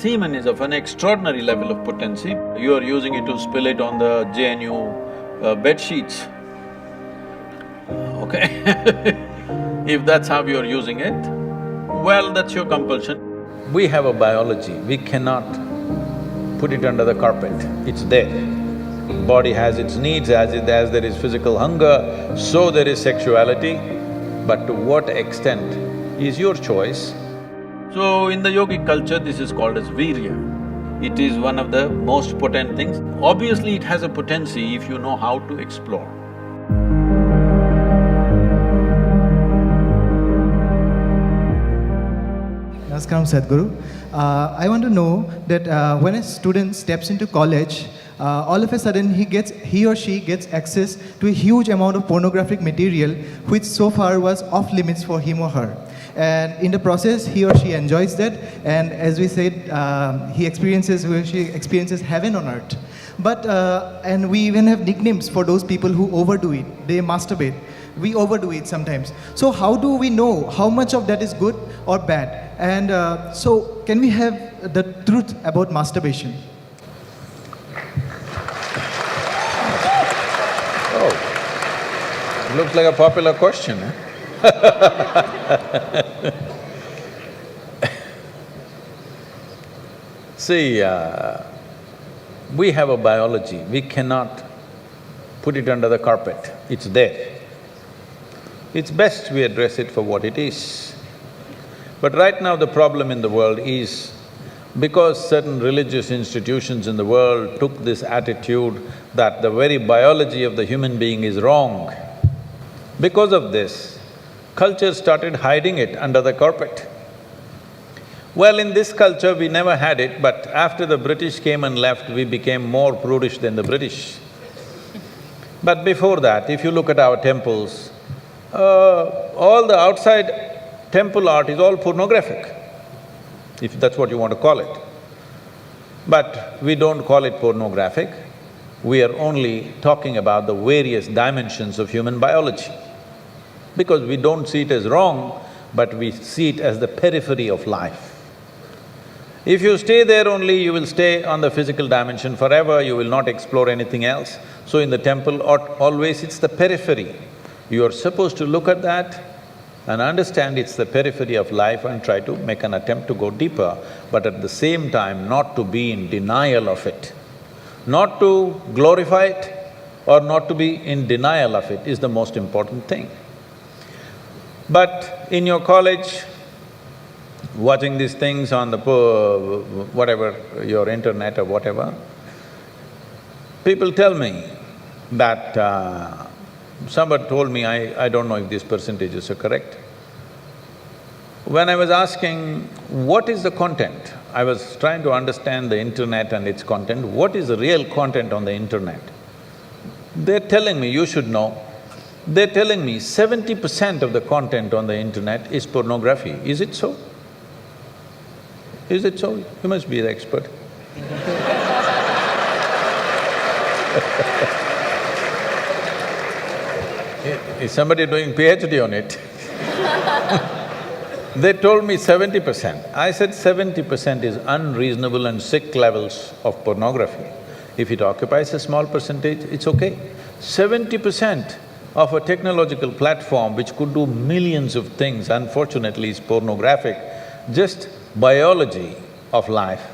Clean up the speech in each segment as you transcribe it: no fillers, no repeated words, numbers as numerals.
semen is of an extraordinary level of potency. You are using it to spill it on the JNU bed sheets, okay? If that's how you're using it, well, that's your compulsion. We have a biology, we cannot put it under the carpet, it's there. Body has its needs, as there is physical hunger, so there is sexuality, but to what extent is your choice. So in the yogic culture, this is called as virya. It is one of the most potent things. Obviously, it has a potency if you know how to explore. Namaskaram, Sadguru. I want to know that when a student steps into college, all of a sudden he or she gets access to a huge amount of pornographic material which so far was off limits for him or her. And in the process, he or she enjoys that, and as we said, he or she experiences heaven on earth. But, and we even have nicknames for those people who overdo it. They masturbate. We overdo it sometimes. So how do we know how much of that is good or bad? And so can we have the truth about masturbation? Oh, looks like a popular question, eh? See, we have a biology, we cannot put it under the carpet, it's there. It's best we address it for what it is. But right now the problem in the world is, because certain religious institutions in the world took this attitude that the very biology of the human being is wrong, because of this, culture started hiding it under the carpet. Well, in this culture we never had it, but after the British came and left, we became more prudish than the British. But before that, if you look at our temples, all the outside temple art is all pornographic, if that's what you want to call it. But we don't call it pornographic, we are only talking about the various dimensions of human biology. Because we don't see it as wrong, but we see it as the periphery of life. If you stay there only, you will stay on the physical dimension forever, you will not explore anything else. So in the temple, always it's the periphery. You are supposed to look at that and understand it's the periphery of life and try to make an attempt to go deeper, but at the same time not to be in denial of it. Not to glorify it or not to be in denial of it is the most important thing. But in your college, watching these things on the whatever, your internet or whatever, people tell me that… somebody told me, I don't know if these percentages are correct. When I was asking, what is the content? I was trying to understand the internet and its content, what is the real content on the internet? They're telling me, you should know, they're telling me 70% of the content on the internet is pornography. Is it so? Is it so? You must be the expert. Is somebody doing PhD on it? They told me 70%. I said 70% is unreasonable and sick levels of pornography. If it occupies a small percentage, it's okay. 70% of a technological platform which could do millions of things, unfortunately is pornographic. Just biology of life.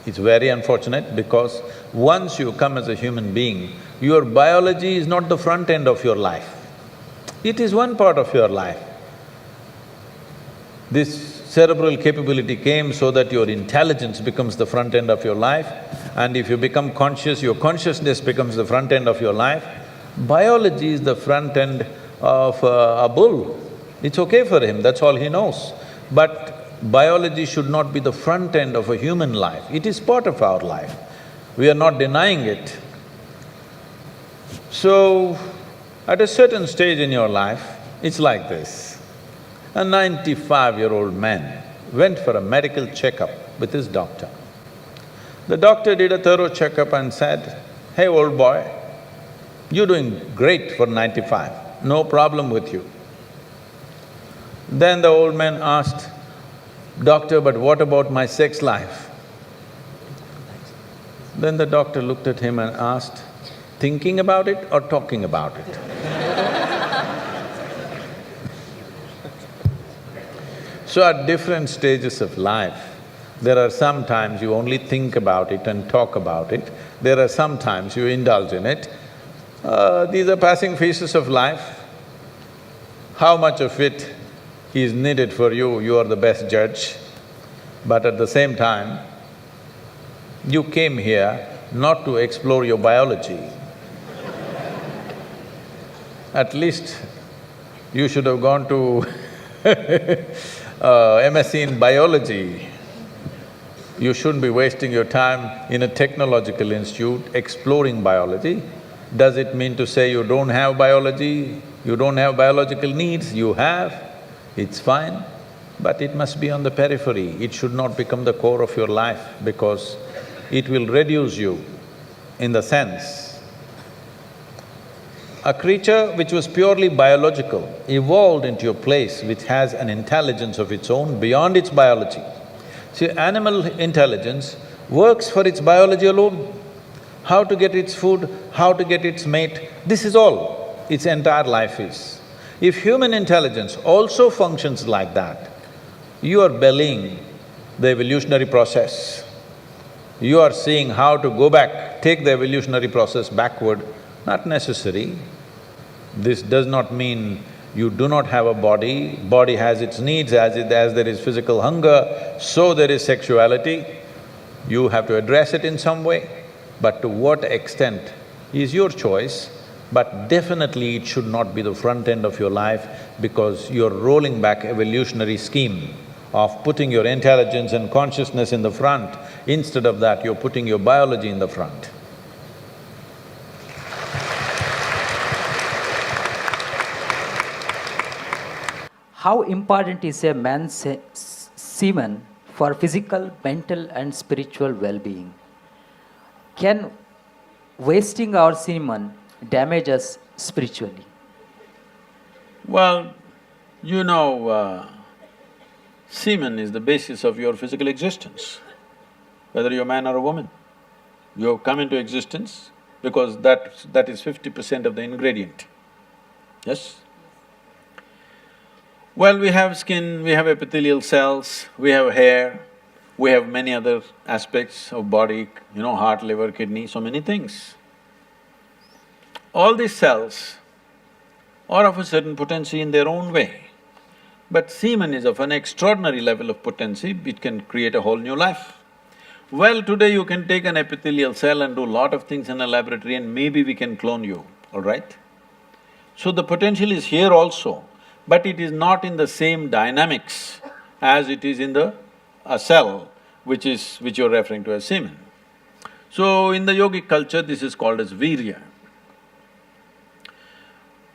It's very unfortunate because once you come as a human being, your biology is not the front end of your life. It is one part of your life. This cerebral capability came so that your intelligence becomes the front end of your life, and if you become conscious, your consciousness becomes the front end of your life. Biology is the front end of a bull. It's okay for him, that's all he knows. But biology should not be the front end of a human life, it is part of our life. We are not denying it. So, at a certain stage in your life, it's like this. A 95-year-old man went for a medical checkup with his doctor. The doctor did a thorough checkup and said, "Hey, old boy, you're doing great for 95, no problem with you." Then the old man asked, "Doctor, but what about my sex life?" Then the doctor looked at him and asked, thinking about it or talking about it? So at different stages of life, there are some times you only think about it and talk about it, there are some times you indulge in it. These are passing phases of life. How much of it is needed for you, you are the best judge. But at the same time, you came here not to explore your biology. At least you should have gone to MSc in biology. You shouldn't be wasting your time in a technological institute exploring biology. Does it mean to say you don't have biology, you don't have biological needs? You have, it's fine, but it must be on the periphery. It should not become the core of your life because it will reduce you in the sense. A creature which was purely biological evolved into a place which has an intelligence of its own beyond its biology. See, animal intelligence works for its biology alone. How to get its food, how to get its mate, this is all its entire life is. If human intelligence also functions like that, you are bellying the evolutionary process. You are seeing how to go back, take the evolutionary process backward, not necessary. This does not mean you do not have a body has its needs, as there is physical hunger, so there is sexuality. You have to address it in some way. But to what extent is your choice, but definitely it should not be the front end of your life because you're rolling back evolutionary scheme of putting your intelligence and consciousness in the front. Instead of that, you're putting your biology in the front. How important is a man's semen for physical, mental and spiritual well-being? Can wasting our semen damage us spiritually? Well, you know, semen is the basis of your physical existence, whether you're a man or a woman. You have come into existence because that is 50% of the ingredient, yes? Well, we have skin, we have epithelial cells, we have hair, we have many other aspects of body, you know, heart, liver, kidney, so many things. All these cells are of a certain potency in their own way. But semen is of an extraordinary level of potency, it can create a whole new life. Well, today you can take an epithelial cell and do a lot of things in a laboratory and maybe we can clone you, all right? So the potential is here also, but it is not in the same dynamics as it is in a cell, which you're referring to as semen. So in the yogic culture, this is called as virya.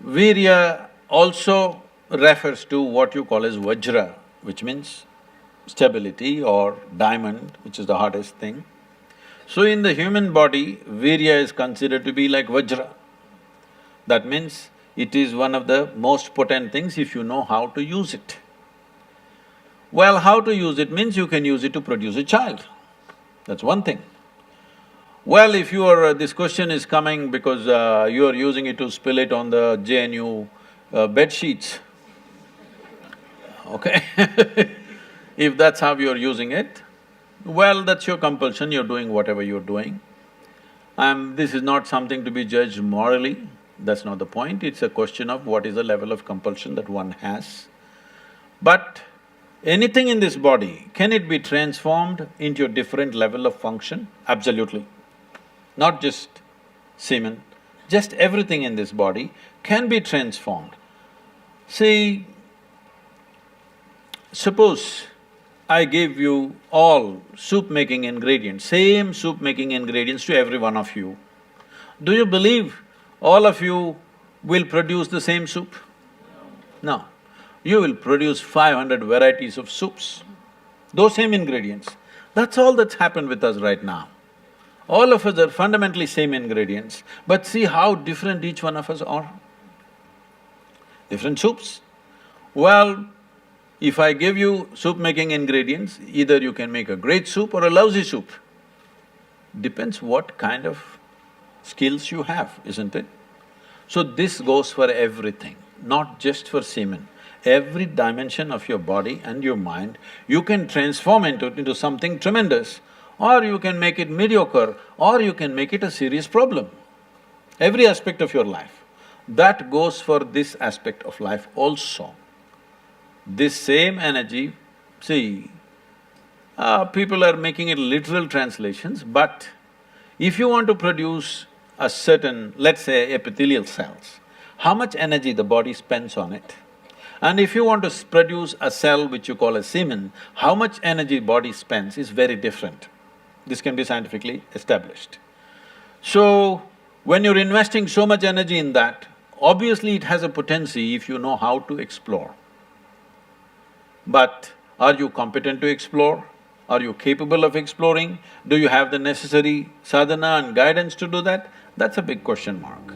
Virya also refers to what you call as vajra, which means stability, or diamond, which is the hardest thing. So in the human body, virya is considered to be like vajra. That means it is one of the most potent things if you know how to use it. Well, how to use it means you can use it to produce a child, that's one thing. Well, if you are… this question is coming because you are using it to spill it on the JNU bed sheets, okay? If that's how you're using it, well, that's your compulsion, you're doing whatever you're doing. This is not something to be judged morally, that's not the point, it's a question of what is the level of compulsion that one has. But anything in this body, can it be transformed into a different level of function? Absolutely. Not just semen, just everything in this body can be transformed. See, suppose I gave you all soup-making ingredients, same soup-making ingredients to every one of you. Do you believe all of you will produce the same soup? No. You will produce 500 varieties of soups, those same ingredients. That's all that's happened with us right now. All of us are fundamentally same ingredients, but see how different each one of us are. Different soups. Well, if I give you soup-making ingredients, either you can make a great soup or a lousy soup. Depends what kind of skills you have, isn't it? So this goes for everything, not just for semen. Every dimension of your body and your mind, you can transform into something tremendous, or you can make it mediocre, or you can make it a serious problem. Every aspect of your life. That goes for this aspect of life also. This same energy, see, people are making it literal translations, but if you want to produce a certain, let's say, epithelial cells, how much energy the body spends on it? And if you want to produce a cell which you call a semen, how much energy body spends is very different. This can be scientifically established. So, when you're investing so much energy in that, obviously it has a potency if you know how to explore. But are you competent to explore? Are you capable of exploring? Do you have the necessary sadhana and guidance to do that? That's a big question mark.